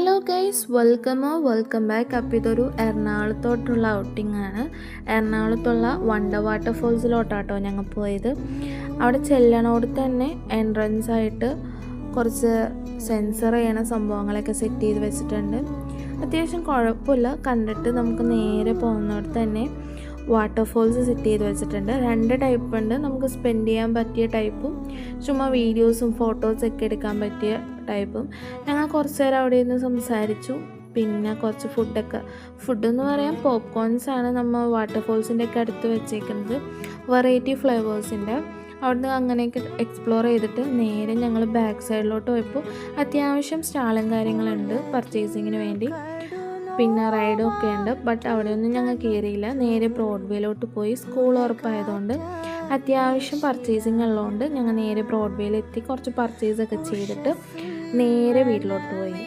Hello guys, welcome back. അപ്പോൾ ഇതൊരു എറണാകുളത്തോട്ടുള്ള outing ആണ്. എറണാകുളത്തുള്ള വണ്ടർ വാട്ടർഫോൾസിലോട്ടാട്ടോ ഞങ്ങൾ പോയത്. അവിടെ ചെല്ലണോട് തന്നെ എൻട്രൻസ് ആയിട്ട് കുറച്ച് സെൻസർ ചെയ്യണ സംഭവങ്ങളൊക്കെ സെറ്റ് ചെയ്ത് വെച്ചിട്ടുണ്ട്. അത്യാവശ്യം കുഴപ്പമില്ല, കണ്ടിട്ട് നമുക്ക് നേരെ പോകുന്നിടത്ത് തന്നെ വാട്ടർഫോൾസ് സെറ്റ് ചെയ്ത് വെച്ചിട്ടുണ്ട്. 2 ടൈപ്പ് ഉണ്ട്. നമുക്ക് സ്പെൻഡ് ചെയ്യാൻ പറ്റിയ ടൈപ്പും ചുമ്മാ വീഡിയോസും ഫോട്ടോസൊക്കെ എടുക്കാൻ പറ്റിയ ടൈപ്പും. ഞങ്ങൾ കുറച്ച് നേരം അവിടെ നിന്ന് സംസാരിച്ചു. പിന്നെ കുറച്ച് ഫുഡെന്ന് പറയാൻ പോപ്കോൺസാണ് നമ്മൾ വാട്ടർഫോൾസിൻ്റെ ഒക്കെ അടുത്ത് വെച്ചേക്കുന്നത്, വെറൈറ്റി ഫ്ലേവേഴ്സിൻ്റെ. അവിടുന്ന് അങ്ങനെയൊക്കെ എക്സ്പ്ലോർ ചെയ്തിട്ട് നേരെ ഞങ്ങൾ ബാക്ക് സൈഡിലോട്ട് പോയപ്പോൾ അത്യാവശ്യം സ്റ്റാളും കാര്യങ്ങളുണ്ട് പർച്ചേസിങ്ങിന് വേണ്ടി. പിന്നെ റൈഡും ഒക്കെ ഉണ്ട്. ബട്ട് അവിടെയൊന്നും ഞങ്ങൾ കയറിയില്ല. നേരെ ബ്രോഡ്വേയിലോട്ട് പോയി. സ്കൂൾ ഉറപ്പായതുകൊണ്ട് അത്യാവശ്യം പർച്ചേസിങ് ഉള്ളതുകൊണ്ട് ഞങ്ങൾ നേരെ ബ്രോഡ്വേയിലെത്തി കുറച്ച് പർച്ചേസൊക്കെ ചെയ്തിട്ട് നേരെ വീട്ടിലോട്ട് പോയി.